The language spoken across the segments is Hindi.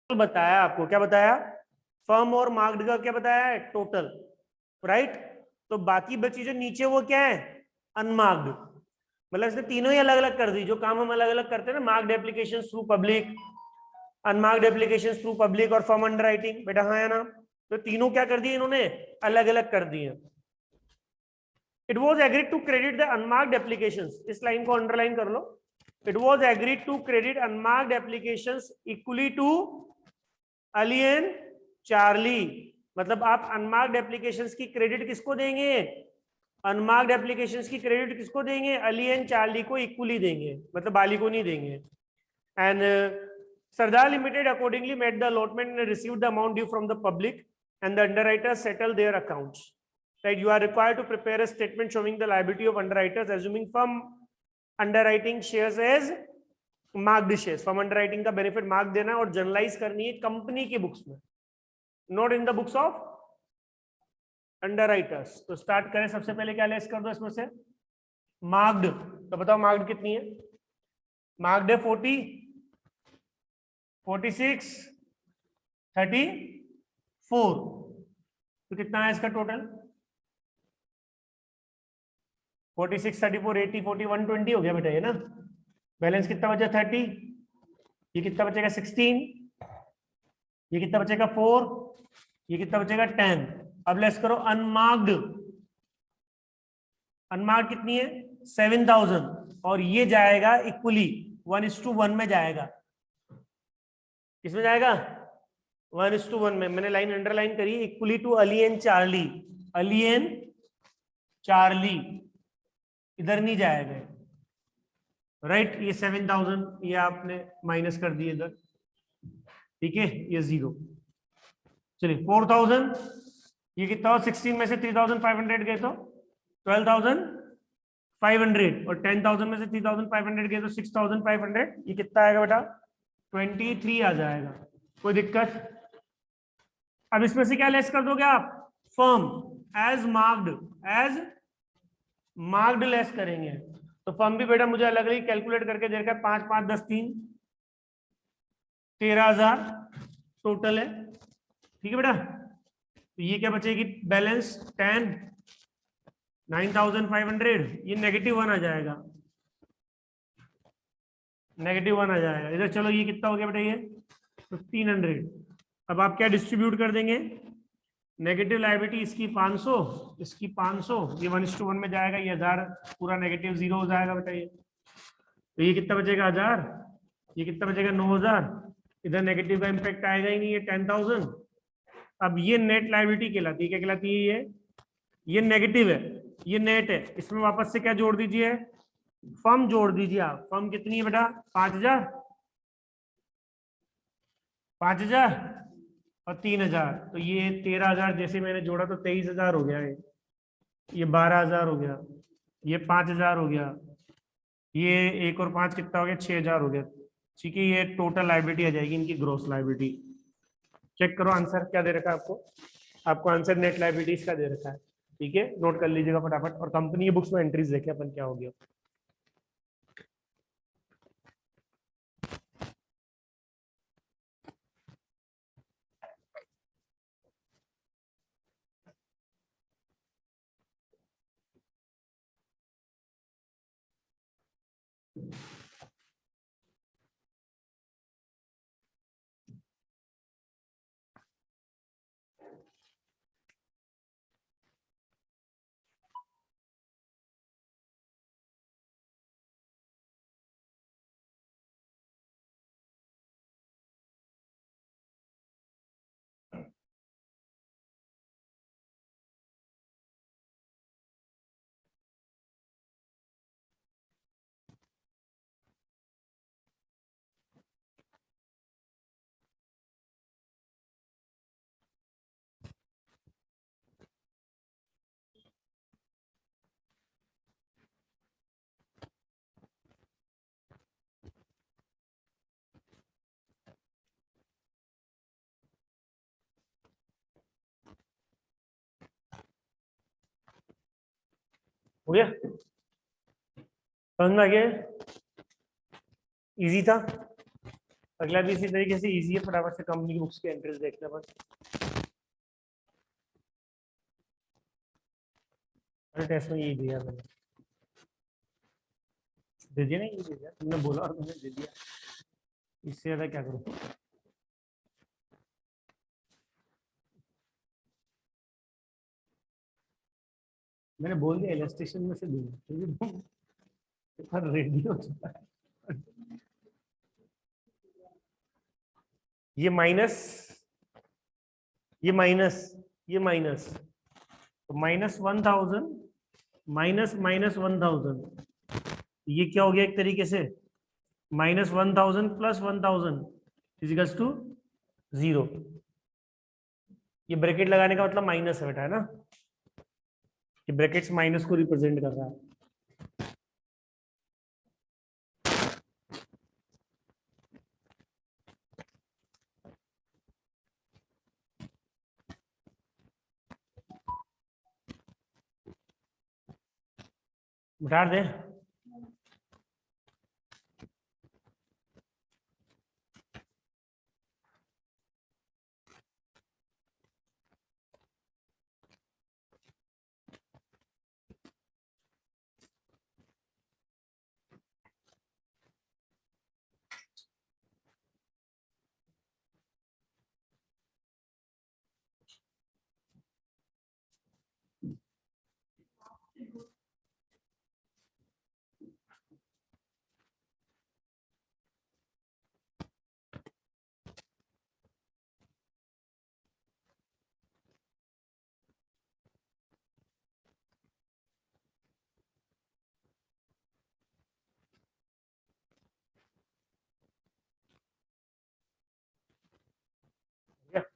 बताया आपको, क्या बताया? फर्म और मार्क्ड का क्या बताया है? Total, right. तो बाकी बची जो नीचे वो क्या है? अनमार्क्ड। मतलब इसने तीनों ही अलग अलग कर दी, जो काम हम अलग अलग करते हैं ना, marked application through public, unmarked application through public और फर्म अंडर राइटिंग। बेटा हाँ है ना? तो तीनों क्या कर दिए इन्होंने? अलग अलग कर दिए। It was agreed to credit the unmarked application, इस लाइन को अंडरलाइन कर लो। It was agreed to credit unmarked application equally to Ali and Charlie. मतलब आप अनमार्क्ड एप्लीकेशंस की क्रेडिट किसको देंगे? अनमार्क्ड एप्लीकेशंस की क्रेडिट किसको देंगे? अली एंड चार्ली को इक्वली देंगे, मतलब बाली को नहीं देंगे। And Sardar limited accordingly made the allotment and received the amount due from the public, and the underwriters settled their accounts. Right, you are required to prepare a statement showing the liability of underwriters, assuming firm underwriting shares as marked shares. firm underwriting का benefit mark देना है और जर्नलाइज करनी है कंपनी की बुक्स में, not in the books of underwriters. तो स्टार्ट करें, सबसे पहले क्या लेस कर दो इसमें से? मार्क्ड। तो बताओ मार्क्ड कितनी है? मार्क्ड है 40, 46, 34। तो कितना है इसका टोटल? 46, 34, 80, 40, 120 हो गया बेटा ये ना। बैलेंस कितना बचा? 30। ये कितना बचेगा? 16। ये कितना बचेगा? 4। ये कितना बचेगा? 10। अब लेस करो अनमार्क्ड। अनमार्क्ड कितनी है? 7000। और ये जाएगा इक्वली 1:1 में जाएगा। किसमें जाएगा? 1:1 में। मैंने लाइन अंडरलाइन करी, equally to Ali and Charlie. Ali and Charlie इधर नहीं जाएगा, राइट। ये 7000 ये आपने माइनस कर दिए इधर, ठीक है। ये 0। चलिए 4000, ये कितना हो? 16 में से 3500 गए तो 12500, और 10000 में से 3500 गए तो 6500। ये कितना आएगा बेटा? 23 आ जाएगा। कोई दिक्कत? अब इसमें से क्या लेस कर दोगे आप? फर्म एज मार्क्ड लेस करेंगे। तो फर्म भी बेटा मुझे अलग अलग कैलकुलेट करके दे रखा है। 5, 5, 10, 3, 13000 टोटल है, ठीक है बेटा। तो ये क्या बचेगी? बैलेंस 10, 9500। ये -1 आ जाएगा, -1 आ जाएगा इधर। चलो ये कितना हो गया बेटा? ये 1500। अब आप क्या डिस्ट्रीब्यूट कर देंगे? नेगेटिव लायबिलिटी इसकी 500, इसकी 500, ये 1:1 में जाएगा। ये 1000 पूरा नेगेटिव 0 हो जाएगा बेटा ये। तो ये कितना बचेगा? 1000। ये कितना बचेगा? 9000। इधर नेगेटिव का इंपैक्ट आएगा ही नहीं, ये 10000। अब ये नेट लायबिलिटी कहलाती है। क्या कहलाती है? ये नेगेटिव है, ये नेट है। इसमें वापस से क्या जोड़ दीजिए? फर्म जोड़ दीजिए आप। फर्म कितनी है बेटा? 5000, 5000 और 3000। तो ये 13000 जैसे मैंने जोड़ा तो 23000 हो गया। ये 12000 हो गया। ये 5000 हो गया। ये 1 और 5 कितना हो गया? 6000 हो गया, ठीक है। ये टोटल लायबिलिटी आ जाएगी इनकी, ग्रोस लायबिलिटी। चेक करो आंसर क्या दे रखा है आपको। आपको आंसर नेट लायबिलिटीज का दे रखा है, ठीक है। नोट कर लीजिएगा फटाफट, और कंपनी बुक्स में एंट्रीज देखें अपन क्या हो गया। हो गया? समझ में आ गया? इजी था। अगला भी इसी तरीके से इजी है, फटाफट से कंपनी की बुक्स के एंट्रीज देखते हैं बस। अरे टेस्ट में यही दिया मैंने, दे दिया, नहीं ये दे दिया तुमने बोला और मैंने दे दिया, इससे ज्यादा क्या करूँ। मैंने बोल दिया इलस्ट्रेशन में से दूंगा, क्योंकि रेडी हो चुका है। ये माइनस, ये माइनस, ये माइनस, तो -1000 -1000, ये क्या हो गया एक तरीके से, -1000 + 1000 इजिकल्स टू 0। ये ब्रैकेट लगाने का मतलब माइनस है बेटा, है ना, ये ब्रैकेट्स माइनस को रिप्रेजेंट कर रहा है। उठा दे,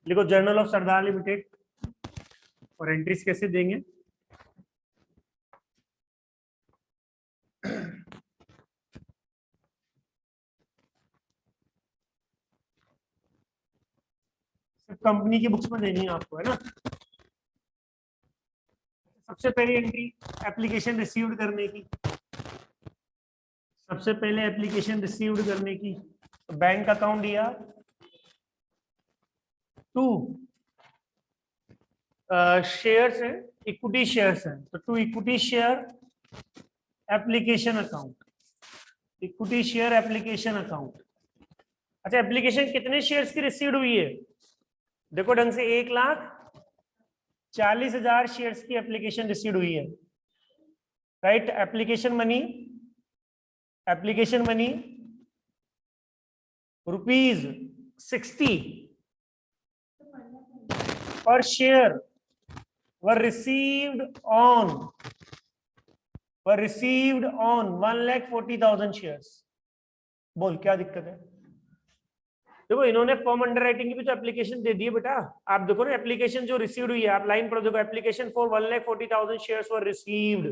लिखो जर्नल ऑफ सरदार लिमिटेड, और एंट्रीज कैसे देंगे। कंपनी की बुक्स में देनी है आपको, है ना। सबसे पहली एंट्री एप्लीकेशन रिसीव्ड करने की, सबसे पहले एप्लीकेशन रिसीव्ड करने की, तो बैंक अकाउंट दिया, टू शेयर्स है, इक्विटी शेयर्स है, तो to equity share application account, equity share application account. अच्छा, एप्लीकेशन कितने शेयर्स की रिसीव्ड हुई है, देखो ढंग से, 1,40,000 शेयर्स की एप्लीकेशन रिसीव्ड हुई है, right. Application money ₹60 per share were received on 1,40,000 shares. बोल क्या दिक्कत है। देखो इन्होंने फॉर्म अंडर राइटिंग की भी तो एप्लीकेशन दे दी है बेटा, आप देखो ना एप्लीकेशन जो रिसीव्ड हुई है, आप लाइन पर देखो, application for 1,40,000 shares were received,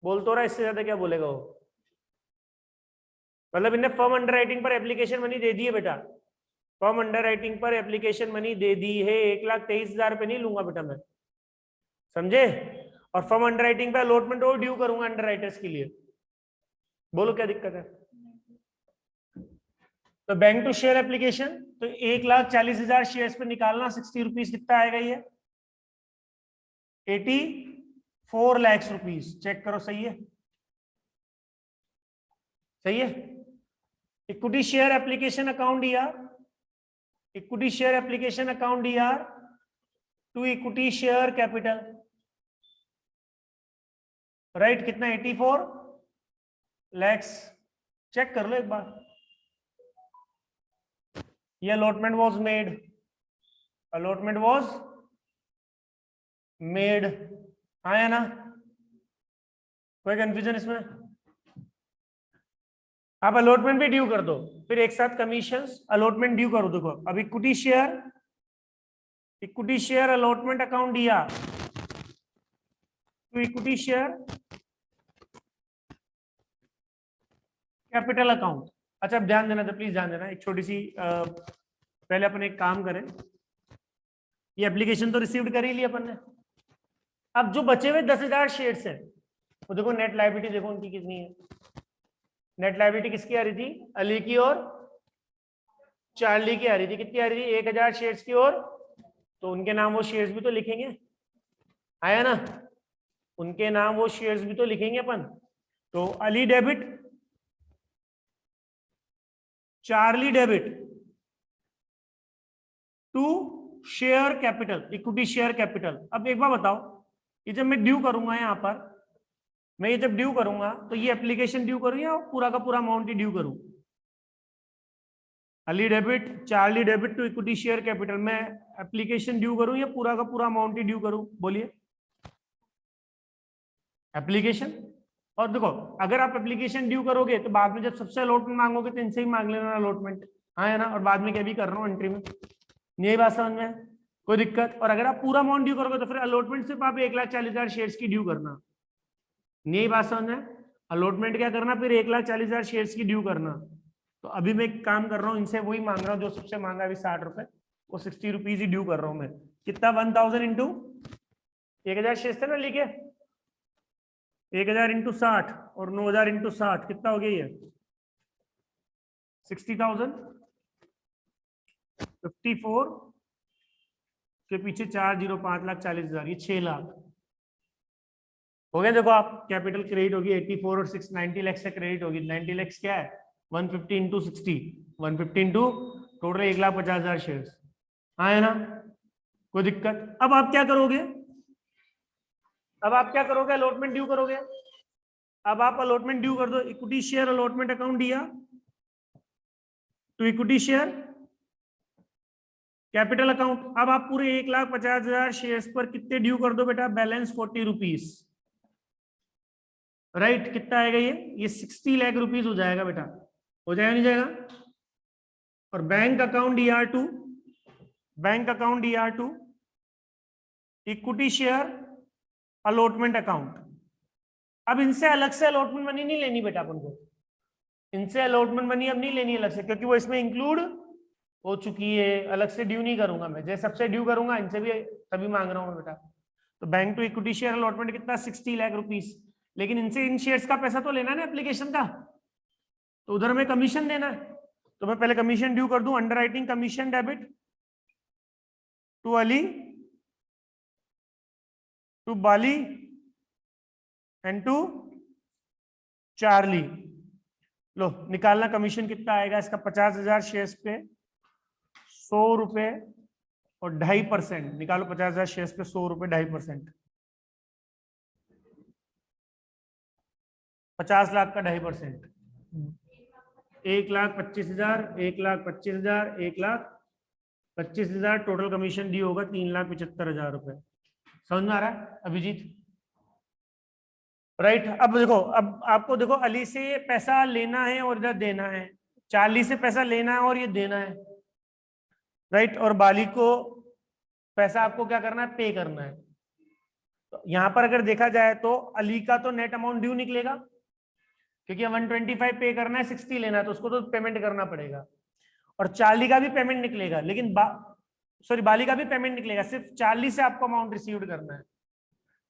बोल तो रहा, इससे ज्यादा क्या बोलेगा वो। मतलब इन्हें फॉर्म अंडर राइटिंग पर एप्लीकेशन मनी दे दी है बेटा, फॉर्म अंडर राइटिंग पर एप्लीकेशन मनी दे दी है, 1,23,000 रुपए नहीं लूंगा बेटा मैं, समझे। और फॉर्म अंडर राइटिंग पे अलॉटमेंट और ड्यू करूंगा अंडर राइटर्स के लिए, बोलो क्या दिक्कत है। तो बैंक टू शेयर एप्लीकेशन, तो 1,40,000 शेयर्स पे निकालना, 60 रुपीज कितना आएगा ये, 84 लाख रुपीज, चेक करो सही है, सही है। इक्विटी शेयर एप्लीकेशन अकाउंट दिया, इक्विटी शेयर एप्लीकेशन अकाउंट दिया to equity share capital, right, कितना 84 लाख, चेक कर लो एक बार। ये allotment was made, allotment was made, आया ना, कोई कंफ्यूजन इसमें। आप अलॉटमेंट भी ड्यू कर दो, फिर एक साथ कमीशंस अलॉटमेंट ड्यू करो। देखो अब इक्विटी शेयर अलॉटमेंट अकाउंट दिया तो इक्विटी शेयर कैपिटल अकाउंट। अच्छा अब ध्यान देना, तो प्लीज ध्यान देना, एक छोटी सी पहले अपन एक काम करें, ये एप्लीकेशन तो रिसीव्ड कर ही लिया अपन ने, अब जो बचे हुए 10,000 शेयर्स हैं, वो देखो नेट लायबिलिटी देखो उनकी कितनी है। नेट लायबिलिटी किसकी आ रही थी, अली की और चार्ली की आ रही थी, कितनी आ रही थी? 1000 शेयर्स की, और तो उनके नाम वो शेयर्स भी तो लिखेंगे, आया ना, उनके नाम वो शेयर्स भी तो लिखेंगे अपन। तो Ali debit, Charlie debit to share capital, equity share capital. अब एक बार बताओ, ये जब मैं ड्यू करूंगा यहाँ पर, मैं ये जब ड्यू करूंगा तो ये एप्लीकेशन ड्यू करूं या पूरा का पूरा अमाउंट ही ड्यू करूं? Ali debit, Charlie debit to equity share capital, मैं एप्लीकेशन ड्यू करूं या पूरा का पूरा अमाउंट ही ड्यू करूं? बोलिए। एप्लीकेशन। और देखो, अगर आप एप्लीकेशन ड्यू करोगे तो बाद में जब सबसे अलॉटमेंट मांगोगे तो इनसे ही मांग लेना अलॉटमेंट, हाँ है ना, और बाद में क्या भी कर रहा हूँ एंट्री में, यही बात समझ में है? कोई दिक्कत? और अगर आप पूरा अमाउंट ड्यू करोगे तो फिर अलॉटमेंट सिर्फ आप 1,40,000 शेयर्स की ड्यू करना, यही बात समझ में? अलॉटमेंट क्या करना, फिर 1,40,000 शेयर्स की ड्यू करना। तो अभी मैं एक काम कर रहा हूँ, इनसे वही मांग रहा हूँ जो सबसे मांगा अभी 60 रुपए, वो 60 रुपीज ही ड्यू कर रहा हूँ मैं। कितना? 1000 इंटू 1000 शेयर्स थे ना लिखे, 1000 इंटू 60 और 9000 इंटू 60, कितना हो गया ये? 60,000। 54 के पीछे 4 जीरो, 5,40,000, ये 6 लाख हो गए। देखो आप, कैपिटल क्रेडिट होगी 84 और 6 90 लाख से क्रेडिट होगी। 90 लाख क्या है? 150 इंटू 60, 150 इंटू टोटल 1,50,000 शेयर, हाँ है ना, कोई दिक्कत? अब आप क्या करोगे? अब आप क्या करोगे? अलॉटमेंट ड्यू करोगे। अब आप अलॉटमेंट ड्यू कर दो, इक्विटी शेयर अलॉटमेंट अकाउंट दिया to equity share capital account. अब आप पूरे 1,50,000 शेयर्स पर कितने ड्यू कर दो बेटा? Balance 40 rupees, right? कितना आएगा ये 60 लाख रुपीज हो जाएगा बेटा, हो जाएगा नहीं जाएगा? और bank account ER2, bank account ER2 equity share allotment account. अब इनसे अलग से अलॉटमेंट मनी नहीं लेनी बेटा अपन को, इनसे अलॉटमेंट मनी अब नहीं लेनी अलग से, क्योंकि वो इसमें इंक्लूड हो चुकी है। अलग से ड्यू नहीं करूंगा मैं, जैसे सबसे ड्यू करूंगा इनसे भी तभी मांग रहा हूँ बेटा। तो bank to equity share allotment कितना? 60 लाख रुपीज। लेकिन इनसे इन शेयर्स का पैसा तो लेना है ना एप्लीकेशन का, तो उधर में कमीशन देना है, तो मैं पहले कमीशन ड्यू कर दूं। Underwriting commission debit to Ali, to Bali and to Charlie. लो निकालना कमीशन कितना आएगा इसका? 50,000 शेयर्स पे 100 रुपए और 2.5% निकालो। 50,000 शेयर्स पे 100 रुपए 2.5%, 50 लाख का 2.5%, 1,25,000, 1,25,000, 1,25,000 टोटल कमीशन ड्यू होगा 3,75,000 रुपए। समझ में आ रहा है अभिजीत? राइट। अब देखो, अब आपको देखो, अली से पैसा लेना है और इधर देना है, चार्ली से पैसा लेना है और ये देना है, राइट। और बाली को पैसा आपको क्या करना है? पे करना है। तो यहां पर अगर देखा जाए तो अली का तो नेट अमाउंट ड्यू निकलेगा, क्योंकि 125 पे करना है, 60 लेना है, तो उसको तो पेमेंट करना पड़ेगा। और चार्ली का भी पेमेंट निकलेगा, लेकिन सॉरी बाली का भी पेमेंट निकलेगा, सिर्फ चार्ली से आपको अमाउंट रिसीव करना है,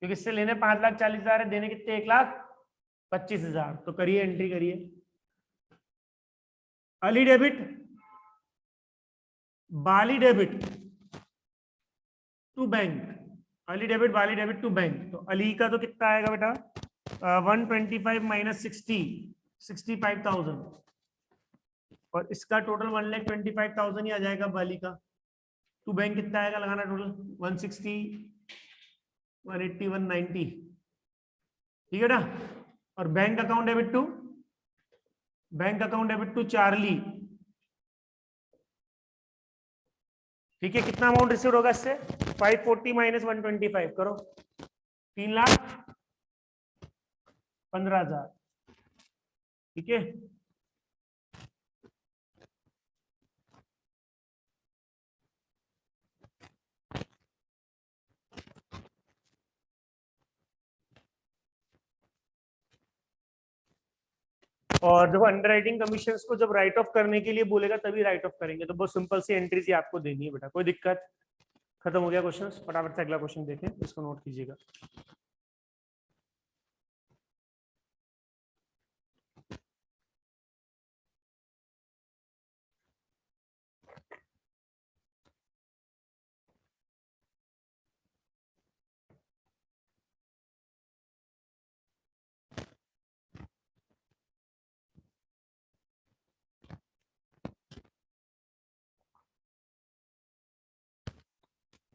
क्योंकि इससे लेने 5,40,000 है, देने कितने? 1,25,000। तो करिए, एंट्री करिए। Ali debit, Bali debit to bank, Ali debit Bali debit to bank. तो अली का तो कितना आएगा बेटा? 125 माइनस 60, 65,000, और इसका टोटल 1,25,000 ही आ जाएगा बाली का। टू बैंक कितना आएगा? लगाना टोटल 160, 180, 190, ठीक है ना। और bank account debit to, bank account debit to Charlie, ठीक है। कितना अमाउंट रिसीव होगा इससे? 540 माइनस 125 करो, 3,15,000, ठीक है। और देखो, अंडरराइटिंग कमीशंस को जब राइट ऑफ करने के लिए बोलेगा तभी राइट ऑफ करेंगे, तो बहुत सिंपल सी एंट्रीज ही आपको देनी है बेटा। कोई दिक्कत? खत्म हो गया क्वेश्चन। फटाफट से अगला क्वेश्चन देखें, इसको नोट कीजिएगा।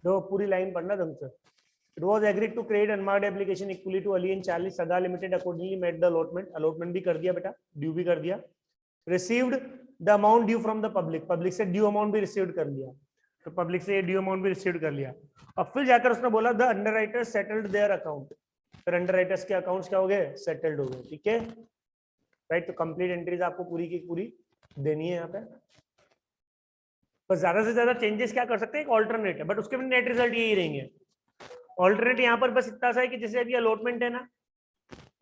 तो पूरी लाइन पढ़ना ढंग से। It was agreed to create unmarked application equally to Ali and Charlie. Sada Limited accordingly made the allotment. Allotment भी कर दिया बेटा, due भी कर दिया. Received the amount due from the public. Public से due amount भी received कर लिया. तो public से due amount भी received कर लिया. अब फिर जाकर उसने बोला the underwriters settled their account. फिर underwriters के accounts क्या हो गए? Settled हो गए. ठीक है? Right? तो complete entries आपको पूरी की पूरी देनी है यहाँ पे. बस ज्यादा से ज्यादा चेंजेस क्या कर सकते हैं? एक ऑल्टरनेट है, बट उसके भी नेट रिजल्ट यही रहेंगे. ऑल्टरनेट यहाँ पर बस इतना सा है कि जैसे अभी अलॉटमेंट है ना,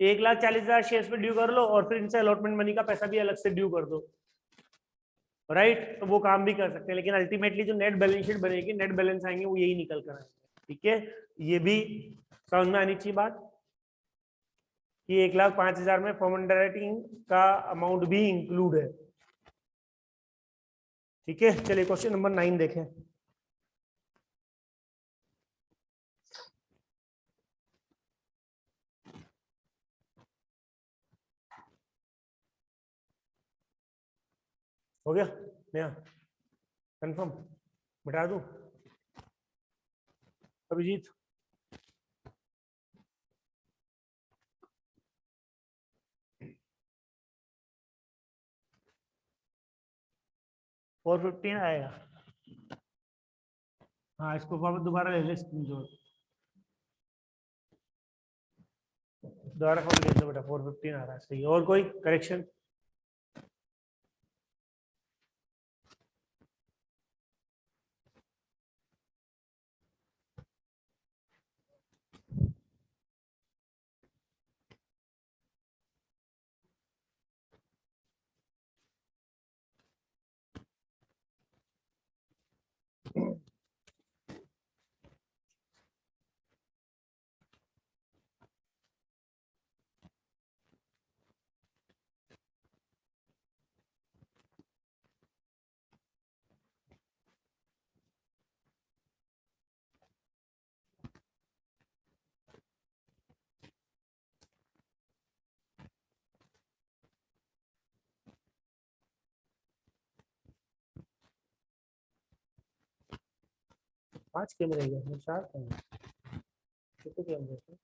1,40,000 शेयर्स पे ड्यू कर लो और फिर इनसे अलॉटमेंट मनी का पैसा भी अलग से ड्यू कर दो. राइट, तो वो काम भी कर सकते हैं, लेकिन अल्टीमेटली जो नेट बैलेंस शीट बनेगी, नेट बैलेंस आएंगे, वो यही निकल कर आएंगे. ठीक है, ये भी समझ में आनी चाहिए बात कि 1,05,000 में फॉर्म अंडरराइटिंग का अमाउंट भी इंक्लूड है. ठीक है, चलिए क्वेश्चन नंबर 9 देखें. हो गया नया कंफर्म? बता दूं अभिजीत? और 15 आएगा. हाँ, इसको दोबारा ले ले स्क्रीनशॉट, दोबारा खोल के दो बेटा. 415 आ रहा है. सही. और कोई करेक्शन? पांच कैमरे गए, 4 कैमरे, कितने कैमरे थे?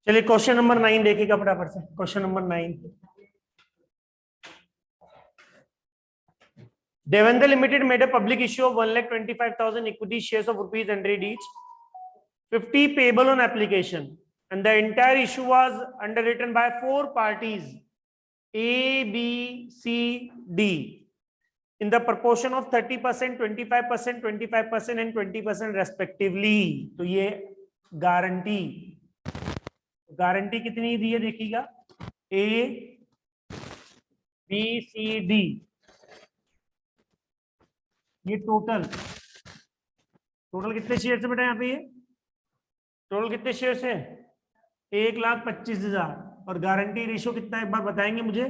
चलिए क्वेश्चन नंबर 9 देखिएगा फटाफट से. Question number 9. Devendra Limited made a public issue of 1,25,000 equity shares of ₹100 each, 50 payable on application, and the entire issue was underwritten by 4 parties A, B, C, D in the proportion of 30%, 25%, 25% and 20% respectively. तो ये गारंटी कितनी दी है देखिएगा, A, B, C, D. ये टोटल कितने शेयर से बेटा यहाँ पे? ये टोटल कितने शेयर है? 1,25,000. और गारंटी रेशियो कितना है एक बार बताएंगे मुझे?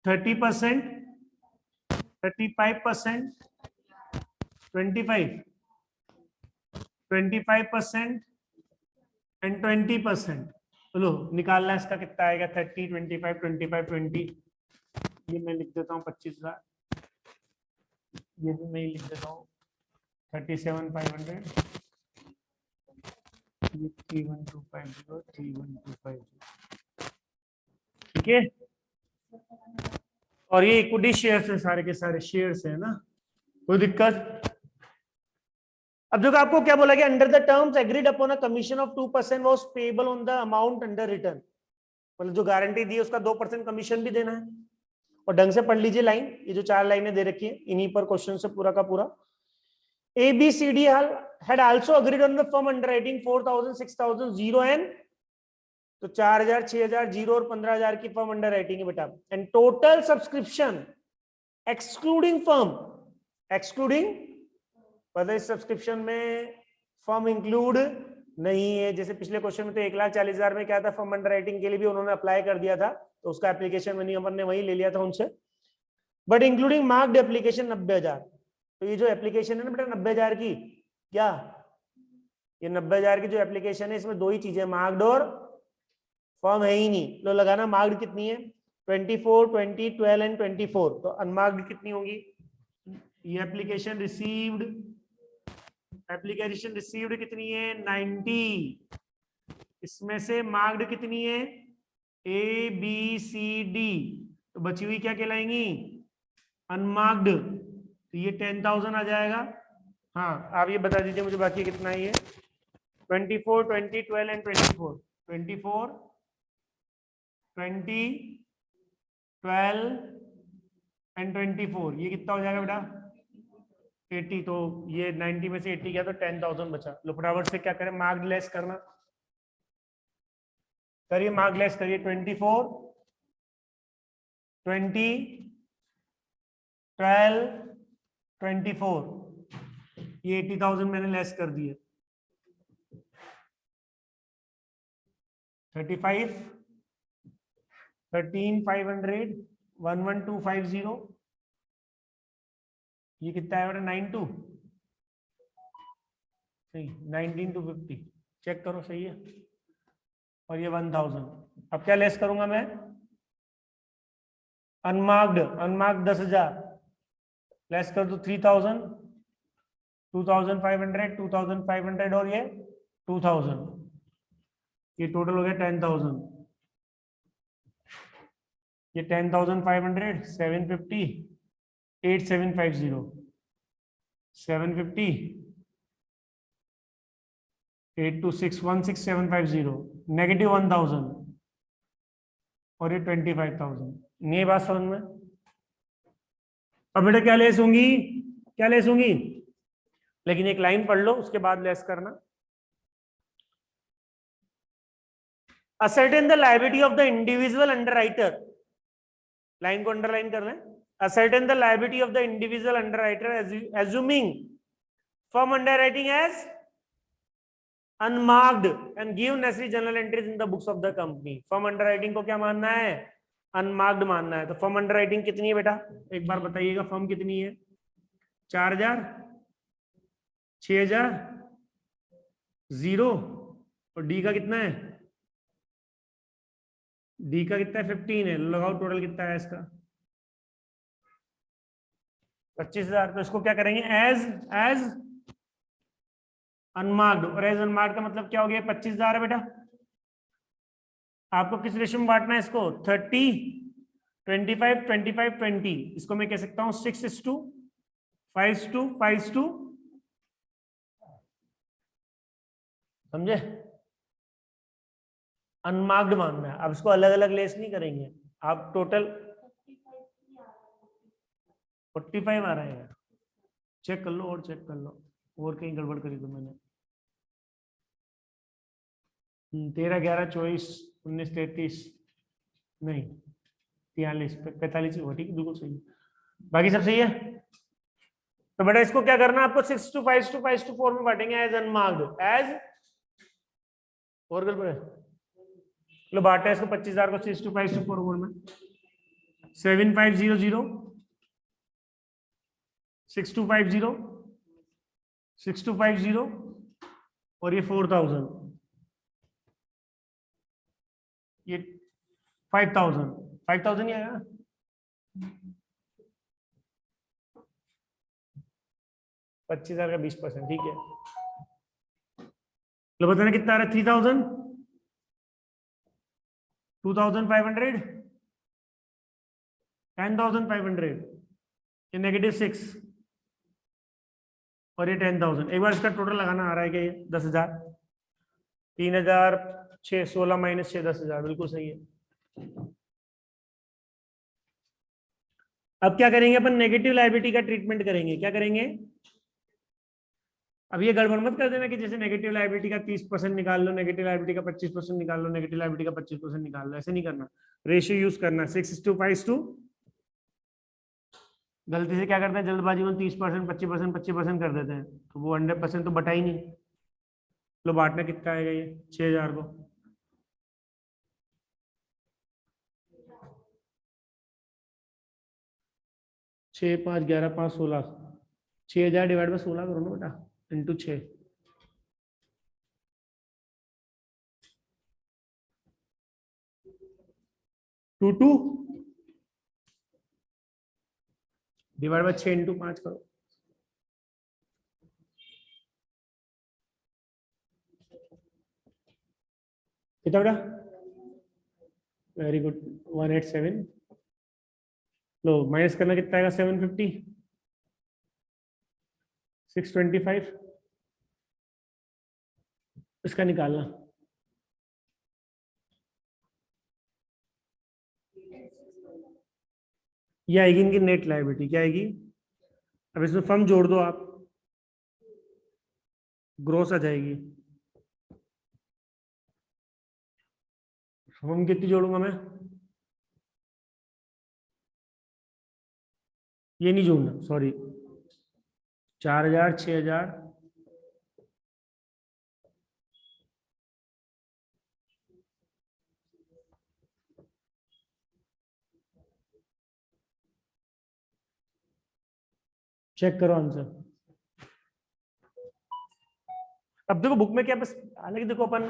30%, 35%, 25% एंड 20%. चलो निकालना है इसका कितना आएगा? 30, 25, 25, 20. ये मैं लिख देता हूँ 25,000. ये भी मैं लिख देता हूँ 37,500. 31250, 31250. ठीक ओके। और ये इक्विटी शेयर्स है, सारे के सारे शेयर्स है ना, कोई दिक्कत? अब देखो आपको क्या बोला गया, under the terms agreed upon a commission of 2% was payable on the amount under return, मतलब जो गारंटी दी है उसका 2% कमीशन भी देना है। और ढंग से पढ़ लीजिए लाइन, ये जो 4 लाइनें दे रखी है इन्हीं पर क्वेश्चन से पूरा का पूरा। ABCD had also agreed on the firm underwriting 4,000, 6,000, 0 and तो 4,000, 6,000, 0 और 15,000 की फर्म अंडर राइटिंग है बेटा। And total subscription excluding firm, excluding पता है सब्सक्रिप्शन में फर्म इंक्लूड नहीं है। जैसे पिछले क्वेश्चन में तो 1,40,000 में क्या था, फर्म अंडर राइटिंग के लिए भी उन्होंने अप्लाई कर दिया था, तो उसका एप्लीकेशन मनी हमने वही ले लिया था उनसे। बट इंक्लूडिंग मार्क्ड एप्लीकेशन 90,000, तो ये जो एप्लीकेशन है ना बेटा 90,000 की, क्या ये 90,000 की जो एप्लीकेशन है इसमें दो ही चीजें, मार्क्ड और फर्म है ही नहीं। लो लगाना मार्क्ड कितनी है, 24, 20, 12 एंड 24, तो अनमार्क्ड कितनी होगी? ये एप्लीकेशन रिसीव्ड कितनी है 90, इसमें से मार्क्ड कितनी है ABCD, तो बची हुई क्या कहलाएंगी अनमार्क्ड, तो ये 10,000 आ जाएगा। हाँ आप ये बता दीजिए मुझे बाकी कितना है ये 24, 20, 12 एंड 24, 24, 20, 12 एंड 24, ये कितना हो जाएगा बेटा 80, तो ये 90 में से 80 गया तो 10,000 बचा। लो फटाफट से क्या करें, मार्क लेस करना, करिए मार्क लेस करिए, 24, 20, 12, 24, ये 80,000 मैंने लेस कर दिए। 35, 13,500, 11,250, ये कितना है बेटा 92, सही 19,250, चेक करो सही है। और ये 1,000, अब क्या लेस करूंगा मैं, अनमार्क्ड 10,000 लेस कर दो 3,000, 2,500, 2,500 और ये 2,000, ये टोटल हो गया 10,000, ये 10,500, 750, 8,750, 750, 826, 16,750, नेगेटिव 1,000 और ये 25,000। ये बात समझ में? अब बेटा क्या लेस होंगी, लेकिन एक लाइन पढ़ लो उसके बाद लेस करना। Ascertain the liability of the individual underwriter, line को अंडरलाइन कर लें, ascertain the liability of the individual underwriter assuming firm underwriting as unmarked and give necessary journal entries in the books of the company। firm underwriting को क्या मानना है, अनमार्क्ड मानना है। तो फर्म अंडरराइटिंग कितनी है बेटा, एक बार बताइएगा, फर्म कितनी है 4,000, 6,000, 0 और डी का कितना है, डी का कितना है 15 है, लगाओ टोटल कितना है इसका 25,000। तो इसको क्या करेंगे एज अनमार्क्ड, और एज अनमार्क्ड का मतलब क्या हो गया 25,000 है बेटा। आपको किस रेशियो में बांटना है इसको, 30, 25, 25, 20, इसको मैं कह सकता हूं 6:5:5:5, समझे, अनमार्क्ड मानना है। अब इसको अलग अलग लेस नहीं करेंगे, आप टोटल 45 आ रहा है, चेक कर लो और चेक कर लो, और कहीं गड़बड़ करी तो मैंने 13, 11, 24, 19, 33 नहीं 43, 45 हो, ठीक है बिल्कुल सही है, बाकी सब सही है। तो बेटा इसको क्या करना है आपको 6:5:5:4 में बांटेंगे एज अनमार्क्ड, एज और गड़बड़ है, लो बांटे इसको 25,000 को 6:5:4 में 7,500, 6,250, 6,250 और ये 4,000, ये 5,000 ही आएगा। $25,000 का 20%, ठीक है। लो बताना कितना आ रहा है, 3,000, 2,500, 10,500, ये -6 और ये 10,000। एक बार इसका टोटल लगाना आ रहा है कि 10,000, 3,600, 16 - 6, 10,000, बिल्कुल सही है। अब क्या करेंगे अपन, नेगेटिव लायबिलिटी का ट्रीटमेंट करेंगे। क्या करेंगे, अब ये गड़बड़ मत कर देना कि जैसे नेगेटिव लायबिलिटी का 30% निकाल लो, नेगेटिव लायबिलिटी का 25% निकाल लो, नेगेटिव लायबिलिटी का 25% निकाल लो, ऐसे नहीं करना। रेशियो यूज करना, 6:5 गलती से क्या करते हैं जल्दबाजी में 30%, 25%, 25% कर देते हैं, तो वो 100% तो बटा ही नहीं। लो बांटना कितना आएगा ये 6,000 को, 6, 5, 11, 5, 16, 6,000 डिवाइड बाय 16 करो ना बेटा, into 6। To divide by 6 into 5 करो, कितना बेटा, वेरी गुड, 187। लो माइनस करना कितना आएगा, 750, 625, इसका निकालना। ये आएगी इनकी नेट लायबिलिटी, क्या आएगी, अब इसमें फर्म जोड़ दो आप, ग्रोस आ जाएगी। फर्म कितनी जोड़ूंगा मैं, ये नहीं जोड़ना, सॉरी, 4,000, 6,000, चेक करो आंसर। अब देखो बुक में क्या, बस हालांकि देखो अपन,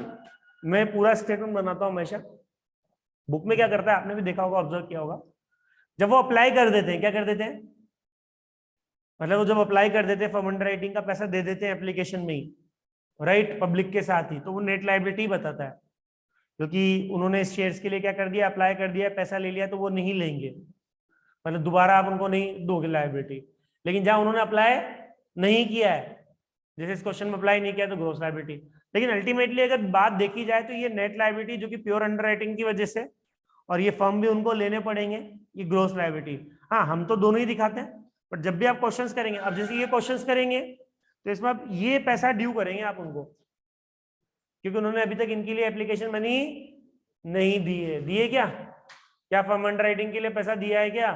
मैं पूरा स्टेटमेंट बनाता हूँ हमेशा। बुक में क्या करता है, आपने भी देखा होगा, ऑब्जर्व किया होगा, जब वो अप्लाई कर देते हैं, क्या कर देते हैं, मतलब वो जब अप्लाई कर देते हैं फॉर्म अंडर राइटिंग का पैसा दे देते हैं एप्लीकेशन में ही, राइट, पब्लिक के साथ ही, तो वो नेट लायबिलिटी बताता है, क्योंकि उन्होंने इस शेयर्स के लिए क्या कर दिया, अप्लाई कर दिया, पैसा ले लिया, तो वो नहीं लेंगे, मतलब दोबारा आप उनको नहीं दोगे लायबिलिटी। लेकिन जहां उन्होंने अप्लाई नहीं किया है, जैसे इस क्वेश्चन में अप्लाई नहीं किया, तो ग्रॉस लायबिलिटी। लेकिन अल्टीमेटली अगर बात देखी जाए तो ये नेट लायबिलिटी जो कि प्योर अंडर राइटिंग की वजह से, और ये फर्म भी उनको लेने पड़ेंगे, ये ग्रॉस लायबिलिटी। हाँ, हम तो दोनों ही दिखाते हैं, बट जब भी आप क्वेश्चंस करेंगे, अब जैसे ये क्वेश्चंस करेंगे, तो इसमें आप ये पैसा ड्यू करेंगे आप उनको, क्योंकि उन्होंने अभी तक इनके लिए एप्लीकेशन मनी नहीं दी है। दिए क्या, क्या फर्म अंडर राइटिंग के लिए पैसा दिया है क्या,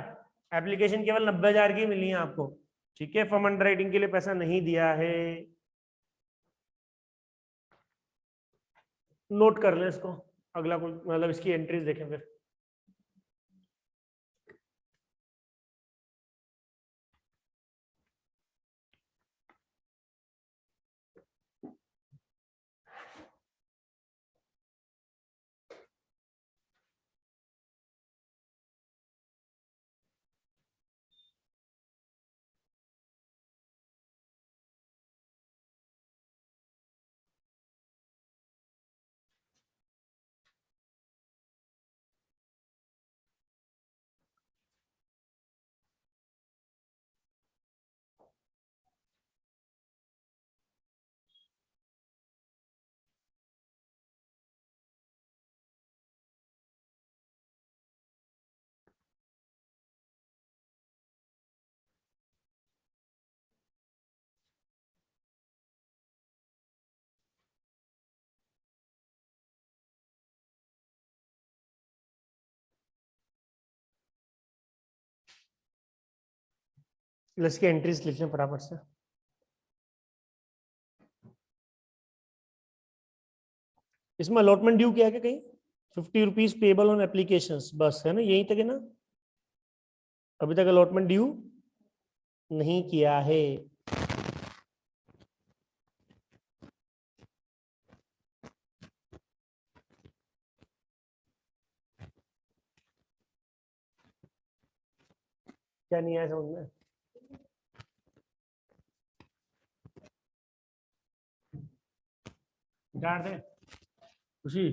एप्लीकेशन केवल 90,000 की मिली है आपको, ठीक है, फर्म अंडर राइटिंग के लिए पैसा नहीं दिया है। नोट कर लें इसको, अगला कोई मतलब इसकी एंट्रीज देखें फिर। इसकी एंट्रीज लिख लें फटाफट से। इसमें अलॉटमेंट ड्यू किया है क्या कहीं, 50 रुपीज पेबल ऑन एप्लीकेशन, बस है ना, यही तक है ना, अभी तक अलॉटमेंट ड्यू नहीं किया है। क्या नहीं आया समझ में, डाल दे खुशी।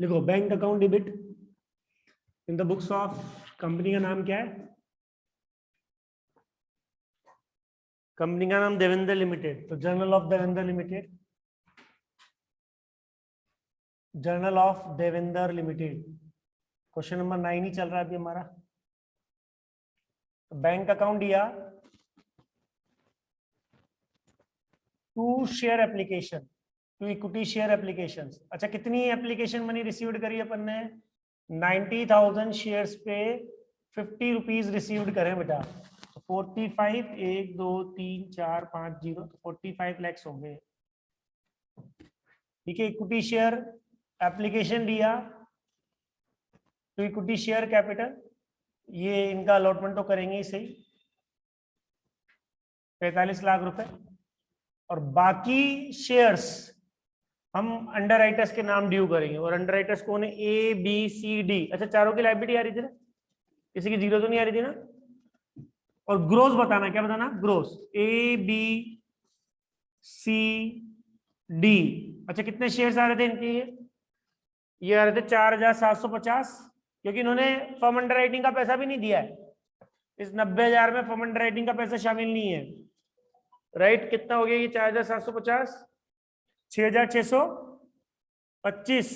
लिखो bank account debit in the books of, company का नाम क्या है? कंपनी का नाम देवेंद्र लिमिटेड, तो journal of Devendra limited, journal of Devendra limited. Question number 9 ही चल रहा है अभी हमारा। बैंक अकाउंट दिया, to share application, to equity share application. अच्छा, कितनी एप्लीकेशन मनी रिसीव्ड करी अपन ने? 90,000 शेयर्स पे 50 रुपीज रिसीव्ड करें बेटा। 45, 1 2 3 4 5 0, 45 लैक्स हो गए। ठीक है, इक्विटी शेयर एप्लीकेशन दिया तो इक्विटी शेयर कैपिटल, ये इनका अलॉटमेंट तो करेंगे ही सही, 45 लाख रुपए। और बाकी शेयर्स हम अंडर राइटर्स के नाम ड्यू करेंगे। और अंडर राइटर्स कौन है? A B C D. अच्छा, चारों की लायबिलिटी आ रही थी ना, किसी की जीरो तो नहीं आ रही थी ना? और ग्रोस बताना, क्या बताना? Gross, A B C D. अच्छा, कितने शेयर्स आ रहे थे इनके? ये आ रहे थे 4,750, क्योंकि इन्होंने फर्म अंडर राइटिंग का पैसा भी नहीं दिया है। इस 90,000 में फर्म अंडर राइटिंग का पैसा शामिल नहीं है। राइट, कितना हो गया ये? 4,750, 6,625,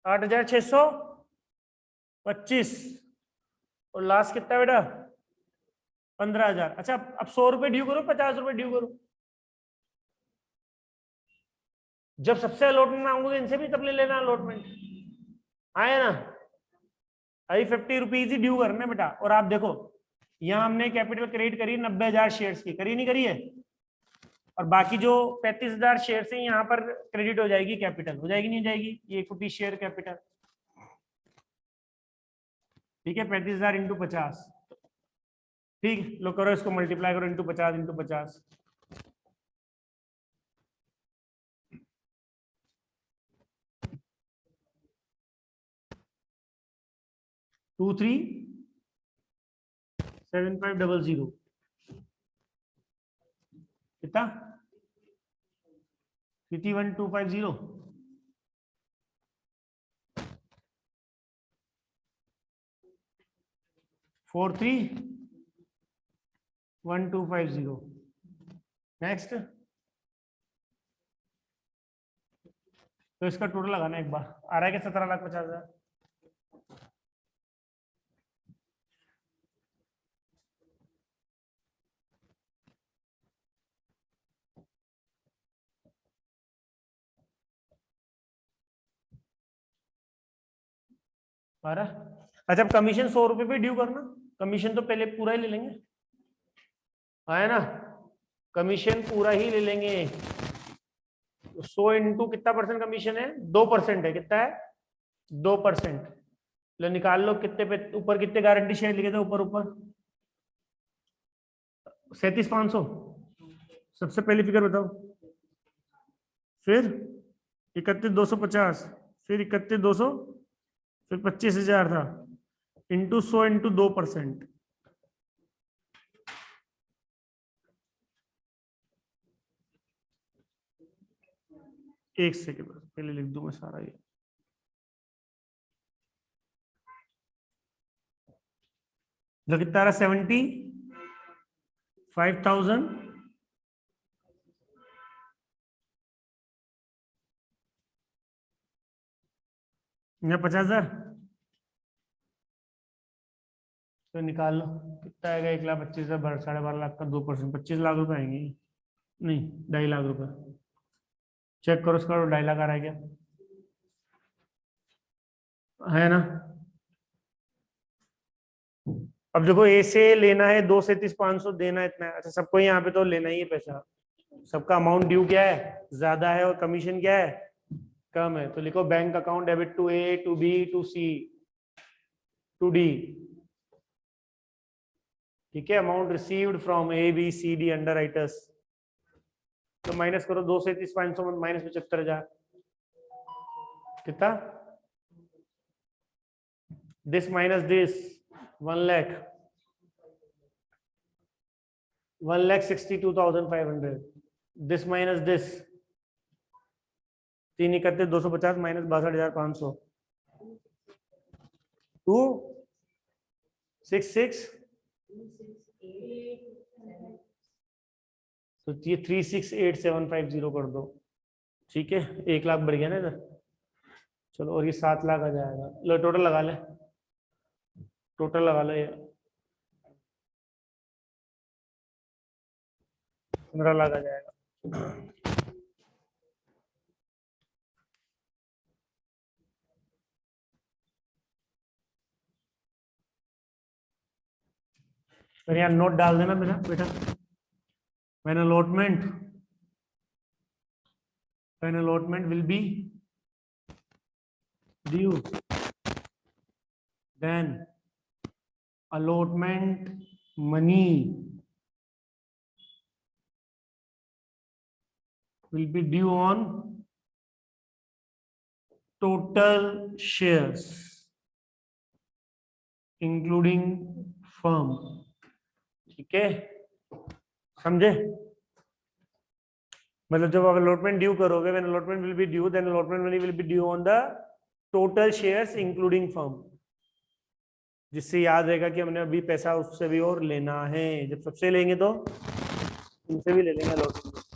8,625, और लास्ट कितना बेटा? 15,000। अच्छा, अब 100 रुपए ड्यू करो, 50 रुपए ड्यू करो। जब सबसे अलॉटमेंट मांगोगे इनसे भी तब ले लेना अलॉटमेंट, आए ना? अभी 50 रुपीज ही ड्यू करने बेटा। और आप देखो, यहां हमने कैपिटल क्रेडिट करी 90,000 शेयर्स की, करी नहीं करी है? और बाकी जो 35,000 शेयर्स है यहाँ पर क्रेडिट हो जाएगी, कैपिटल हो जाएगी, नहीं हो जाएगी? ये इक्विटी शेयर कैपिटल। ठीक है, 35,000 इंटू 50। ठीक, लो करो इसको, मल्टीप्लाई करो, इंटू 50 इंटू 50। 237500 कितना? 31250। 431250। नेक्स्ट, तो इसका टोटल लगाना एक बार, आ रहा है कि 17,50,000। आ रहा? अच्छा, अब कमीशन 100 रुपए पे ड्यू करना, कमीशन तो पहले पूरा ही ले लेंगे, आया ना? कमीशन पूरा ही ले लेंगे। 100 इंटू कितना परसेंट कमीशन है? 2% है। कितना है? 2%। लो निकाल लो, कितने पे ऊपर कितने गारंटी शेयर लिखे थे? ऊपर ऊपर 37,500। सबसे पहली फिगर बताओ, फिर 31,250, फिर 31,200, फिर 25,000 था, इंटू 100 इंटू 2%। एक सेकेंड पहले लिख दूं मैं सारा ये। जो कितना आ रहा? 75,000 या 50,000, तो निकाल लो कितना आएगा। 1,25,000, 12.5 लाख का 2%, 25 लाख रुपए आएंगे। नहीं, 2.5 लाख रुपए। चेक करो उसका, 2.5 लाख आ रहा है क्या? है ना? अब देखो, ए से लेना है 2,37,500, देना है इतना है। अच्छा, सबको यहाँ पे तो लेना ही है पैसा, सबका अमाउंट ड्यू क्या है? ज्यादा है, और कमीशन क्या है? कम है। तो लिखो bank account debit to A, to B, to C, to D. ठीक है, amount received from A B C D underwriters. तो माइनस करो 2,37,500 में माइनस 75,000, कितना? This minus this 1 lakh, 1,62,500। This minus this 3/31 -250 -62,500 266 तो ये 368,750 कर दो। ठीक है, 1 लाख बढ़ गया ना इधर। चलो, और ये 7 लाख आ जाएगा। लो टोटल लगा ले, टोटल लगा लो, ये 15 लाख आ जाएगा। फिर यहाँ नोट डाल देना मेरा बेटा। When allotment will be due, then allotment money will be due on total shares including firm। ठीक है, समझे? मतलब जब आप allotment ड्यू करोगे, when allotment will be due, then allotment money will be due on the total shares including firm। जिससे याद रहेगा कि हमने अभी पैसा उससे भी और लेना है। जब सबसे लेंगे तो इनसे भी ले लेंगे allotment।